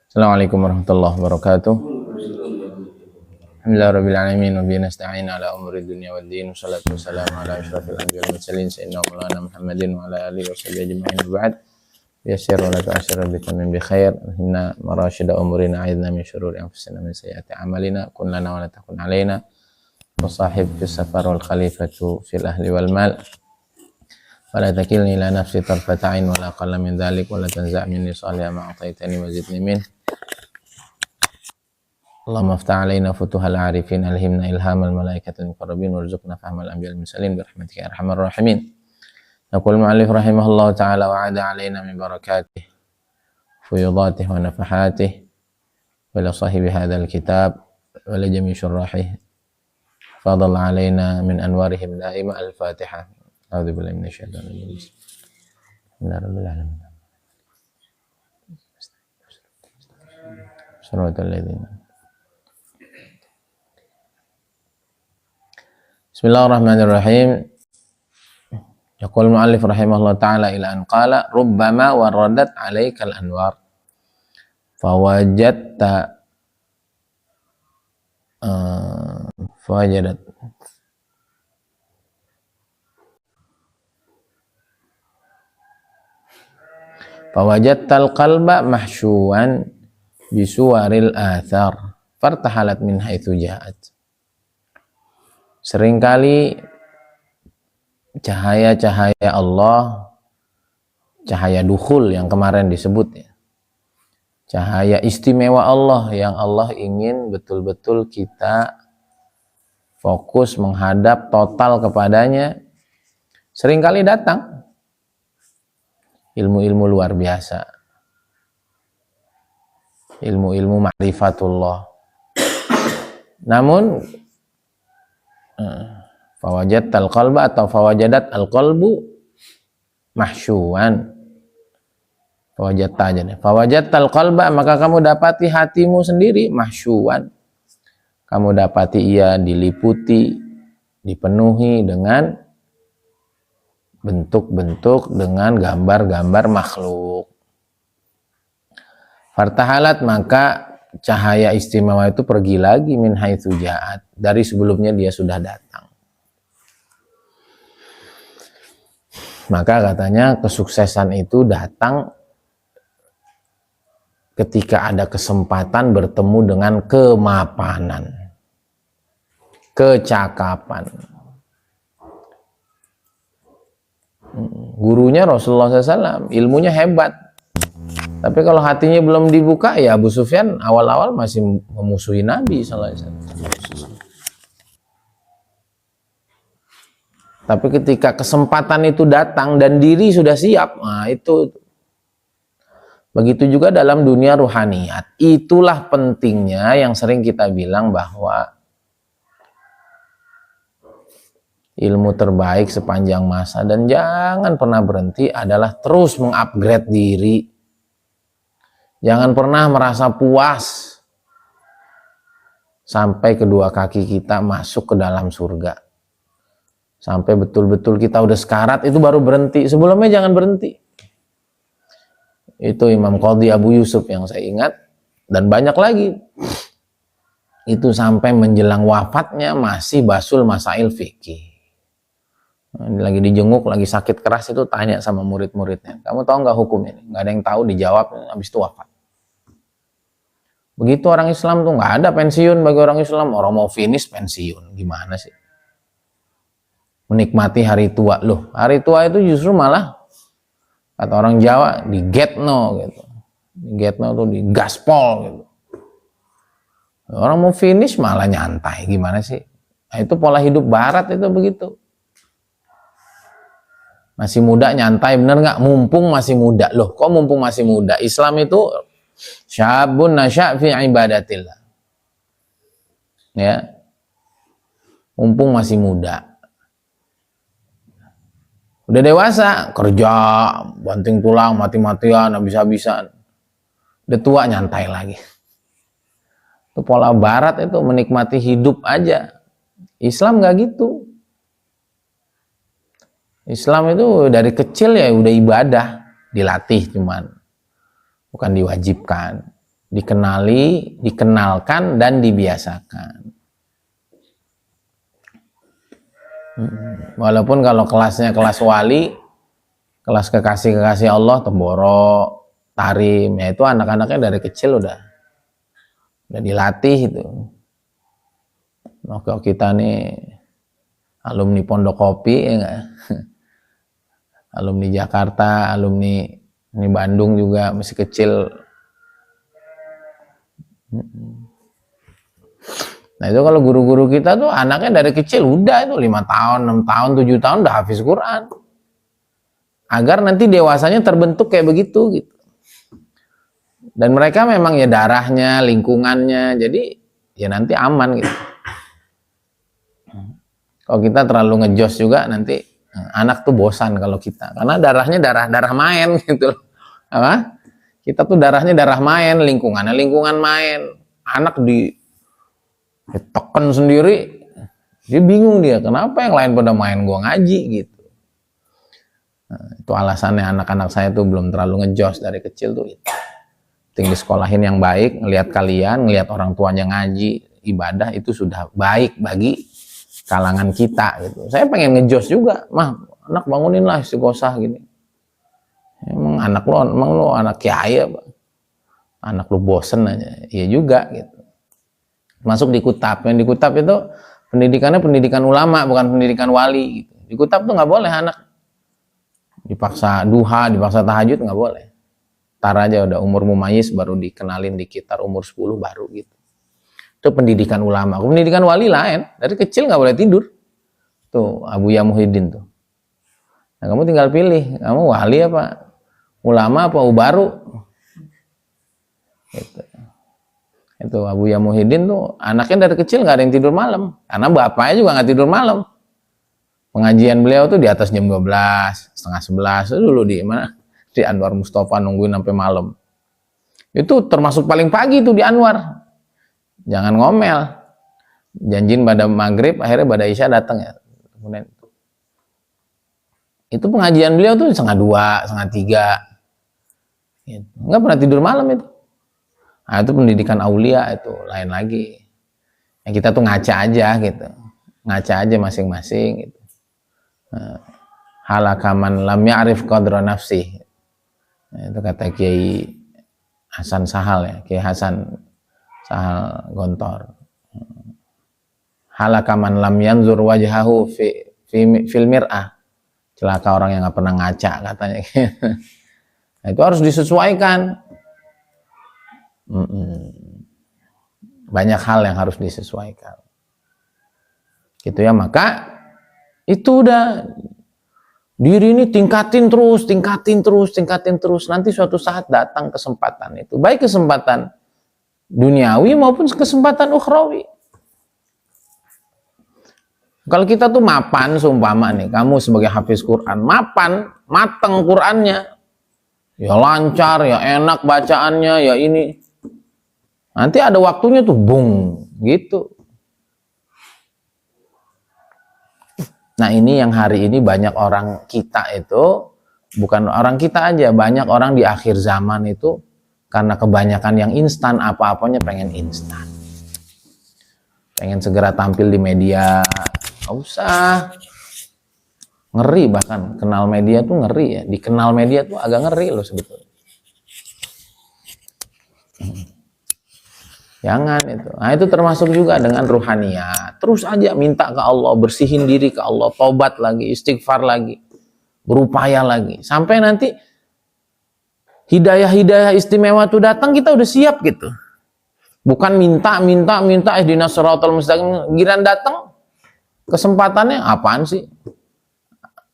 Assalamualaikum warahmatullahi wabarakatuh. Alhamdulillahirabbil alamin wa bihi nasta'in ala umuri dunya waddin. Wassalatu wassalamu ala asyrafil anbiya'i wal mursalin sayyidina Maulana Muhammadin wa ala alihi washabihi ajma'in. Ba'd. Yassir wa la tu'assir bika min bi khair. Inna marashida umurina a'idna min syururi anfusina min sayyiati a'malina. Kun lana wa la takun alaina. Wa sahib fis safar wal khalifatu fil ahli wal mal. Fala takilni ila nafsi tarfata 'ain wa la aqalla min dhalik wa la tanza' minni salih ma ataitani wa zidni min. Allahumma aftah alaina futuhal arifin, alhimna ilhamal malaikatil muqarrabin, warzuqna fahmal anbiya'il mursalin birahmatika ya arhamar rahimin. Yaqul mu'allif rahimahullahu ta'ala wa 'ada alaina min barakatih fuyudatih wa nafahatih wa ila sahibi hadzal kitab wa la jami' syurahih fadalla alaina min anwarihim daima al-Fatihah. A'udzu billahi minasyaitonir rajim. Bismillahirrahmanirrahim. Shiratal ladzina Bismillahirrahmanirrahim. Yaqul mu'allif rahimahullah ta'ala ila an qala rubbama waradat 'alaikal anwar fawajadta fawajadtal qalba mahsyuwan bisuwaril athar fartahalat min haitsu ja'at. Seringkali cahaya-cahaya Allah, cahaya dukhul yang kemarin disebut ya, cahaya istimewa Allah yang Allah ingin betul-betul kita fokus menghadap total kepadanya, seringkali datang ilmu-ilmu luar biasa, ilmu-ilmu ma'rifatullah. Namun fawajadtal qalba atau fawajadat al-qalbu mahsyuwan, fawajadta aja nih, fawajadtal qalba, maka kamu dapati hatimu sendiri mahsyuwan, kamu dapati ia diliputi, dipenuhi dengan bentuk-bentuk, dengan gambar-gambar makhluk. Fartahalat, maka cahaya istimewa itu pergi lagi min haitsu ja'at, dari sebelumnya dia sudah datang. Maka katanya kesuksesan itu datang ketika ada kesempatan bertemu dengan kemapanan, kecakapan. Gurunya Rasulullah SAW, ilmunya hebat, tapi kalau hatinya belum dibuka, ya Abu Sufyan awal-awal masih memusuhi Nabi SAW. Tapi ketika kesempatan itu datang dan diri sudah siap, nah itu. Begitu juga dalam dunia ruhaniyat. Itulah pentingnya yang sering kita bilang bahwa ilmu terbaik sepanjang masa dan jangan pernah berhenti adalah terus mengupgrade diri. Jangan pernah merasa puas sampai kedua kaki kita masuk ke dalam surga. Sampai betul-betul kita udah sekarat, itu baru berhenti. Sebelumnya jangan berhenti. Itu Imam Qadhi Abu Yusuf yang saya ingat. Dan banyak lagi. Itu sampai menjelang wafatnya masih basul masail fikih. Lagi dijenguk, lagi sakit keras, itu tanya sama murid-muridnya, kamu tahu nggak hukum ini? Nggak ada yang tahu, dijawab, habis itu wafat. Begitu orang Islam tuh nggak ada pensiun bagi orang Islam. Orang mau finish pensiun, gimana sih? Menikmati hari tua. Loh, hari tua itu justru malah kata orang Jawa digetno gitu. Digetno tuh digaspol gitu. Orang mau finish malah nyantai, gimana sih? Nah, itu pola hidup barat itu begitu. Masih muda nyantai, bener nggak? Mumpung masih muda. Loh, kok mumpung masih muda? Islam itu syabun nasya' fi ibadatillah. Ya. Mumpung masih muda. Udah dewasa, kerja, banting tulang, mati-matian, habis-habisan. Udah tua, nyantai lagi. Itu pola barat itu, menikmati hidup aja. Islam nggak gitu. Islam itu dari kecil ya udah ibadah, dilatih cuman. Bukan diwajibkan. dikenali, dikenalkan, dan dibiasakan. Walaupun kalau kelasnya kelas wali, kelas kekasih-kekasih Allah, Temboro, Tarim, ya itu anak-anaknya dari kecil udah dilatih itu. Nah, kalau kita nih alumni Pondok Kopi, ya enggak? Alumni Jakarta, alumni ini Bandung juga masih kecil. Nah itu kalau guru-guru kita tuh anaknya dari kecil udah itu 5 tahun, 6 tahun, 7 tahun udah hafiz Quran. Agar nanti dewasanya terbentuk kayak begitu gitu. Dan mereka memang ya darahnya, lingkungannya, jadi ya nanti aman gitu. Kalau kita terlalu ngejos juga nanti anak tuh bosan kalau kita. Karena darahnya darah main gitu loh. Apa? Kita tuh darahnya darah main, lingkungannya lingkungan main. Anak diteken sendiri, dia bingung dia, kenapa yang lain pada main gua ngaji gitu. Nah, itu alasannya anak-anak saya tuh belum terlalu ngejos dari kecil tuh. Tinggal disekolahin yang baik, ngelihat kalian, ngelihat orang tuanya ngaji, ibadah itu sudah baik bagi kalangan kita gitu. Saya pengen ngejos juga, mah anak bangunin lah istighosah gini. Emang lo anak kiai apa? Anak lu bosen aja, iya juga gitu. Masuk di Kutab, yang di Kutab itu pendidikannya pendidikan ulama, bukan pendidikan wali gitu. Di Kutab tuh nggak boleh anak dipaksa duha, dipaksa tahajud, nggak boleh. Tar aja udah umur mumayyiz baru dikenalin dikitar umur 10 baru gitu. Itu pendidikan ulama. Pendidikan wali lain, dari kecil nggak boleh tidur. Tuh Abuya Muhyiddin tuh. Nah kamu tinggal pilih, kamu wali apa ulama apa ubaru gitu. Itu Abuya Muhyiddin tuh anaknya dari kecil nggak ada yang tidur malam karena bapaknya juga nggak tidur malam. Pengajian beliau tuh di atas jam 12, setengah 11 itu dulu di mana di Anwar Mustafa nungguin sampai malam. Itu termasuk paling pagi tuh di Anwar. Jangan ngomel. Janjiin pada maghrib, akhirnya pada Isya datang ya. Kemudian itu pengajian beliau tuh setengah 2, setengah 3. Gitu. Nggak pernah tidur malam itu. Nah, itu pendidikan aulia itu lain lagi. Yang kita tuh ngaca aja gitu. Ngaca aja masing-masing gitu. Halakaman lam ya'rif qadra nafsih. Nah, itu kata Kiai Hasan Sahal ya, Kiai Hasan Sahal Gontor. Halakaman lam yanzur wajhahu fil mir'ah. Celaka orang yang nggak pernah ngaca katanya. Nah, itu harus disesuaikan. Banyak hal yang harus disesuaikan gitu ya. Maka itu udah diri ini tingkatin terus, nanti suatu saat datang kesempatan itu, baik kesempatan duniawi maupun kesempatan ukhrawi. Kalau kita tuh mapan, seumpama nih kamu sebagai hafiz Quran mapan, mateng Qurannya, ya lancar, ya enak bacaannya, ya ini. Nanti ada waktunya tuh, bung, gitu. Nah ini yang hari ini banyak orang kita itu, bukan orang kita aja, banyak orang di akhir zaman itu, karena kebanyakan yang instan, apa-apanya pengen instan. Pengen segera tampil di media, nggak usah. Ngeri bahkan, kenal media tuh ngeri ya. Dikenal media tuh agak ngeri loh sebetulnya. Jangan itu. Nah itu termasuk juga dengan ruhaniyat. Terus aja minta ke Allah, bersihin diri ke Allah, tobat lagi, istighfar lagi, berupaya lagi. Sampai nanti hidayah-hidayah istimewa itu datang, kita udah siap gitu. Bukan minta ihdinas siratal mustaqim, giran datang kesempatannya apaan sih?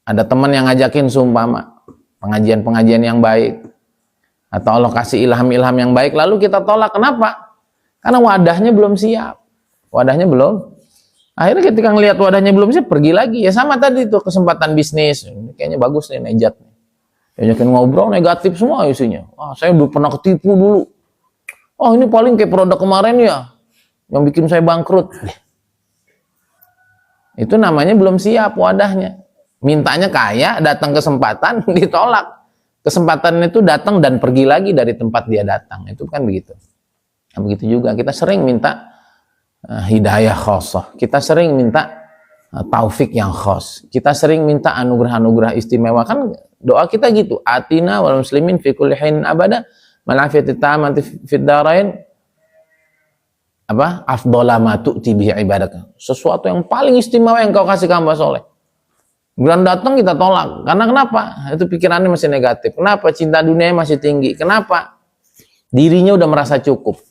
Ada teman yang ngajakin seumpama pengajian-pengajian yang baik, atau Allah kasih ilham-ilham yang baik, lalu kita tolak. Kenapa? Karena wadahnya belum siap. Wadahnya belum. Akhirnya ketika ngelihat wadahnya belum siap, pergi lagi. Ya sama tadi tuh kesempatan bisnis. Ini kayaknya bagus nih Nejat. Ajakin ngobrol negatif semua isinya. Ah, saya udah pernah ketipu dulu. Oh ini paling kayak produk kemarin ya, yang bikin saya bangkrut. Itu namanya belum siap wadahnya. Mintanya kaya, datang kesempatan, ditolak. Kesempatan itu datang dan pergi lagi dari tempat dia datang. Itu kan begitu. Nah, begitu juga kita sering minta hidayah khosoh, kita sering minta taufik yang khos, kita sering minta anugerah-anugerah istimewa. Kan doa kita gitu, atina wal muslimin fi kulli hin abada malafiyati tamati fid darain apa afdhala ma tu'ti bihi ibadaka, sesuatu yang paling istimewa yang kau kasih ke hamba soleh. Bulan datang kita tolak, karena kenapa? Itu pikirannya masih negatif. Kenapa? Cinta dunia masih tinggi. Kenapa? Dirinya udah merasa cukup.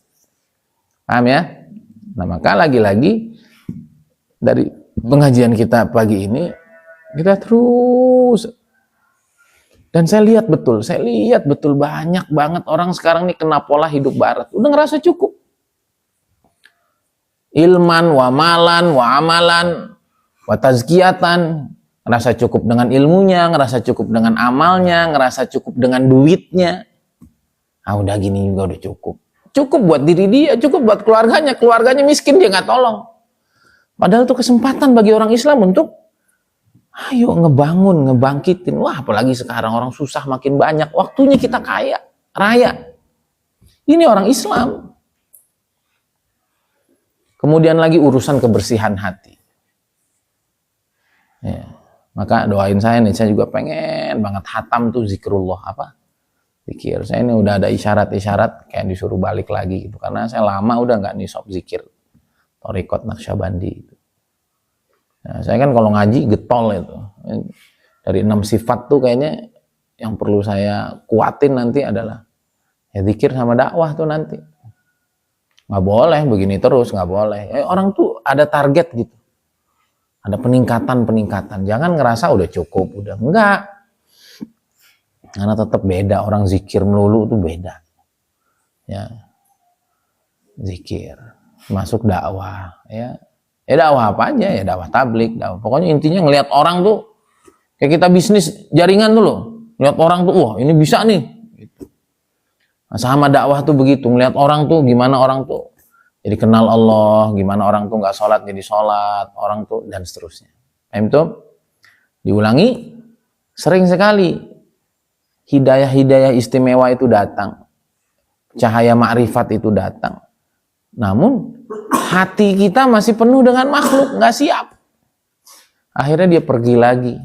Paham ya? Nah, maka lagi-lagi dari pengajian kita pagi ini, kita terus, dan saya lihat betul banyak banget orang sekarang nih kena pola hidup barat. Udah ngerasa cukup. Ilman, wa malan, wa amalan, wa tazkiyatan. Ngerasa cukup dengan ilmunya, ngerasa cukup dengan amalnya, ngerasa cukup dengan duitnya. Ah, udah gini juga udah cukup. Cukup buat diri dia, cukup buat keluarganya miskin dia nggak tolong. Padahal itu kesempatan bagi orang Islam untuk ayo ngebangun, ngebangkitin. Wah, apalagi sekarang orang susah makin banyak, waktunya kita kaya, raya. Ini orang Islam. Kemudian lagi urusan kebersihan hati. Ya. Maka doain saya nih, saya juga pengen banget hatam tuh zikrullah apa? Zikir. Saya ini udah ada isyarat-isyarat kayak disuruh balik lagi gitu. Karena saya lama udah nggak nisab zikir. Thariqat Naqsyabandi itu. Nah, saya kan kalau ngaji getol itu. Dari 6 sifat tuh kayaknya yang perlu saya kuatin nanti adalah ya zikir sama dakwah tuh nanti. Nggak boleh begini terus, nggak boleh. Orang tuh ada target gitu. Ada peningkatan. Jangan ngerasa udah cukup, udah enggak. Karena tetap beda, orang zikir melulu itu beda. Ya. Zikir, masuk dakwah, ya. Ya dakwah apa aja, ya dakwah tablik, dakwah. Pokoknya intinya ngelihat orang tuh kayak kita bisnis jaringan tuh loh. Lihat orang tuh, wah, ini bisa nih gitu. Nah, sama dakwah tuh begitu, ngelihat orang tuh gimana orang tuh jadi kenal Allah, gimana orang tuh nggak sholat jadi sholat, orang tuh dan seterusnya. Itu diulangi sering sekali. Hidayah-hidayah istimewa itu datang, cahaya ma'rifat itu datang. Namun hati kita masih penuh dengan makhluk, nggak siap. Akhirnya dia pergi lagi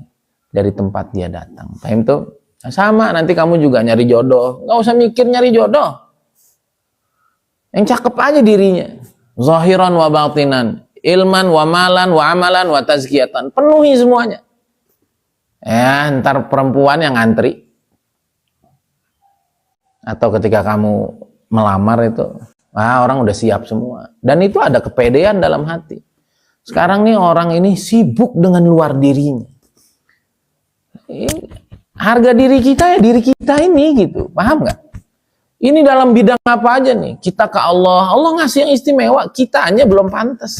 dari tempat dia datang. Itu sama, nanti kamu juga nyari jodoh, nggak usah mikir nyari jodoh. Yang cakep aja dirinya, zahiran wa batinan, ilman wa malan wa amalan wa tazkiyatan, penuhi semuanya. Ya, ntar perempuan yang ngantri. Atau ketika kamu melamar itu, orang udah siap semua. Dan itu ada kepedean dalam hati. Sekarang nih orang ini sibuk dengan luar dirinya. Harga diri kita ya diri kita ini gitu, paham nggak? Ini dalam bidang apa aja nih? Kita ke Allah, Allah ngasih yang istimewa, kita hanya belum pantas.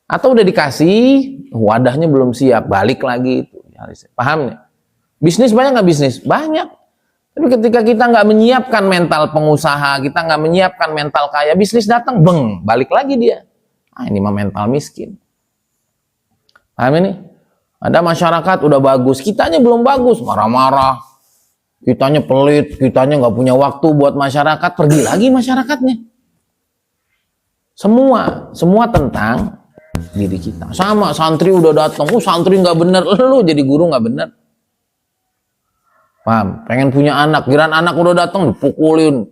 Atau udah dikasih, wadahnya belum siap, balik lagi itu. Paham nih? Bisnis banyak nggak bisnis? Banyak. Tapi ketika kita nggak menyiapkan mental pengusaha, kita nggak menyiapkan mental kaya, bisnis datang, balik lagi dia. Ini mah mental miskin. Paham ini? Ada masyarakat udah bagus, kitanya belum bagus, marah-marah. Kitanya pelit, kitanya nggak punya waktu buat masyarakat, pergi lagi masyarakatnya. Semua tentang diri kita. Sama, santri udah datang, santri nggak bener, lu jadi guru nggak bener. Paham? Pengen punya anak, giliran anak udah datang dipukulin.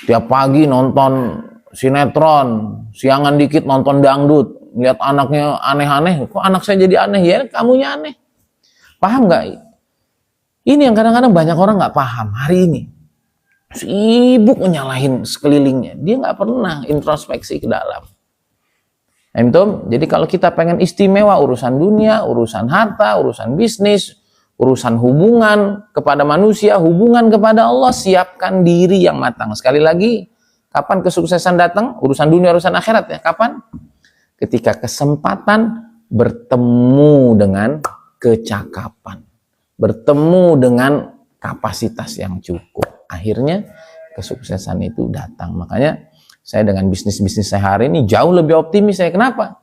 Tiap pagi nonton sinetron, siangan dikit nonton dangdut, lihat anaknya aneh-aneh, kok anak saya jadi aneh ya? Kamunya aneh. Paham nggak? Ini yang kadang-kadang banyak orang nggak paham hari ini. Sibuk menyalahin sekelilingnya, dia nggak pernah introspeksi ke dalam. Jadi kalau kita pengen istimewa urusan dunia, urusan harta, urusan bisnis, urusan hubungan kepada manusia, hubungan kepada Allah, siapkan diri yang matang. Sekali lagi, kapan kesuksesan datang? Urusan dunia, urusan akhirat ya. Kapan? Ketika kesempatan bertemu dengan kecakapan, bertemu dengan kapasitas yang cukup. Akhirnya kesuksesan itu datang. Makanya saya dengan bisnis-bisnis saya hari ini jauh lebih optimis saya. Kenapa?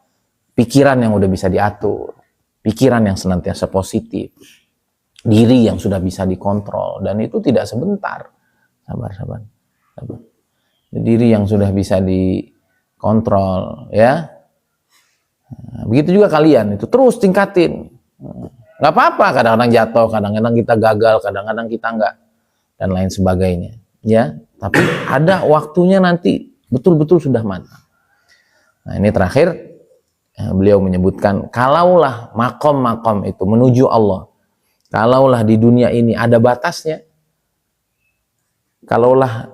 Pikiran yang udah bisa diatur, pikiran yang senantiasa positif, diri yang sudah bisa dikontrol, dan itu tidak sebentar. Sabar. diri yang sudah bisa dikontrol, ya. Nah, begitu juga kalian, itu terus tingkatin. Nggak apa-apa, kadang-kadang jatuh, kadang-kadang kita gagal, kadang-kadang kita enggak, dan lain sebagainya, ya. Tapi ada waktunya nanti betul-betul sudah matang. Nah, ini terakhir beliau menyebutkan, kalaulah makom-makom itu menuju Allah, kalaulah di dunia ini ada batasnya, kalaulah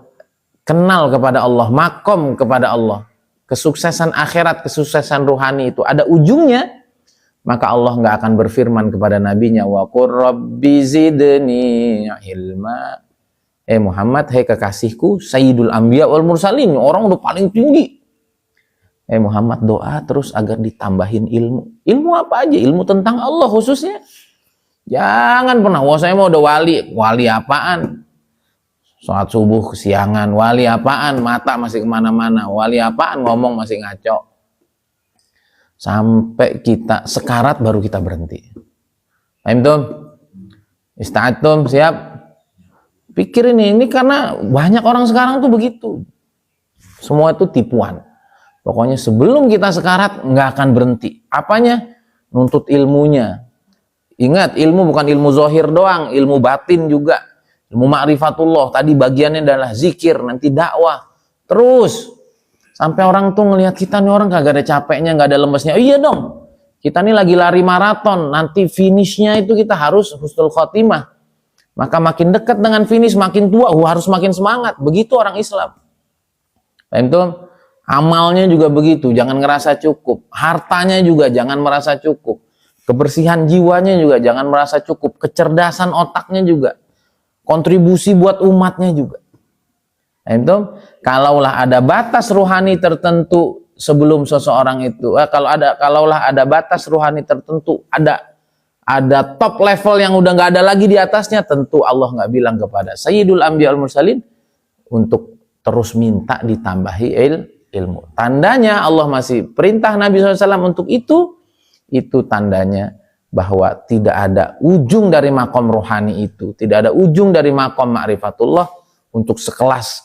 kenal kepada Allah, makom kepada Allah, kesuksesan akhirat, kesuksesan ruhani itu ada ujungnya, maka Allah nggak akan berfirman kepada nabinya, wa qur rabbi zidni ilma. Muhammad, hai kekasihku, sayyidul anbiya wal mursalin, orang udah paling tinggi. Muhammad, doa terus agar ditambahin ilmu. Ilmu apa aja? Ilmu tentang Allah khususnya. Jangan pernah, wah saya mau udah wali. Wali apaan? Sholat subuh kesiangan. Wali apaan? Mata masih kemana-mana. Wali apaan? Ngomong masih ngaco. Sampai kita sekarat baru kita berhenti. Aimtum? Ista'atum, siap? Pikir ini karena banyak orang sekarang tuh begitu. Semua itu tipuan. Pokoknya sebelum kita sekarat nggak akan berhenti. Apanya? Nuntut ilmunya. Ingat, ilmu bukan ilmu zohir doang, ilmu batin juga. Ilmu ma'rifatullah. Tadi bagiannya adalah zikir, nanti dakwah. Terus sampai orang tuh ngelihat kita nih orang kagak ada capeknya, nggak ada lemesnya. Oh, iya dong. Kita nih lagi lari maraton, nanti finishnya itu kita harus husnul khotimah. Maka makin dekat dengan finish, makin tua, harus makin semangat. Begitu orang Islam. Itu amalnya juga begitu, jangan ngerasa cukup. Hartanya juga jangan merasa cukup. Kebersihan jiwanya juga jangan merasa cukup. Kecerdasan otaknya juga. Kontribusi buat umatnya juga. Itu kalaulah ada batas ruhani tertentu sebelum seseorang itu, kalaulah ada batas ruhani tertentu, ada top level yang udah nggak ada lagi di atasnya, tentu Allah nggak bilang kepada Sayyidul Anbiya wal Mursalin untuk terus minta ditambahi ilmu. Tandanya Allah masih perintah Nabi SAW untuk itu tandanya bahwa tidak ada ujung dari makom rohani itu, tidak ada ujung dari makom ma'rifatullah untuk sekelas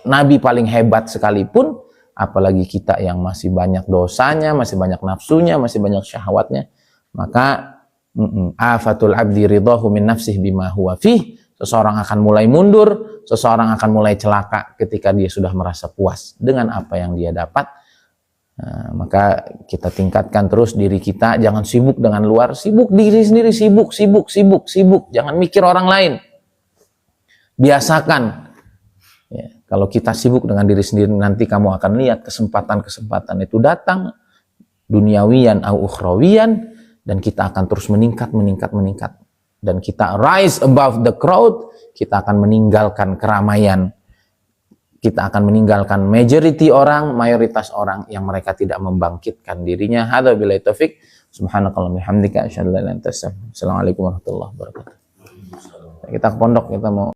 Nabi paling hebat sekalipun, apalagi kita yang masih banyak dosanya, masih banyak nafsunya, masih banyak syahwatnya, maka afatul abdi ridahu min nafsih bima huwa fih. Seseorang akan mulai mundur, seseorang akan mulai celaka ketika dia sudah merasa puas dengan apa yang dia dapat. Nah, maka kita tingkatkan terus diri kita, jangan sibuk dengan luar, sibuk diri sendiri, sibuk. Jangan mikir orang lain. Biasakan. Ya, kalau kita sibuk dengan diri sendiri, nanti kamu akan lihat kesempatan-kesempatan itu datang, duniawiyan au ukhrawiyan, dan kita akan terus meningkat. Dan kita rise above the crowd, kita akan meninggalkan keramaian. Kita akan meninggalkan majority orang, mayoritas orang yang mereka tidak membangkitkan dirinya. Hadza billahi taufik. Subhanakallahumma bihamdika asyhadu an la ilaha illa anta astaghfiruka wa atubu ilaik. Assalamualaikum warahmatullahi wabarakatuh. Kita ke pondok, kita mau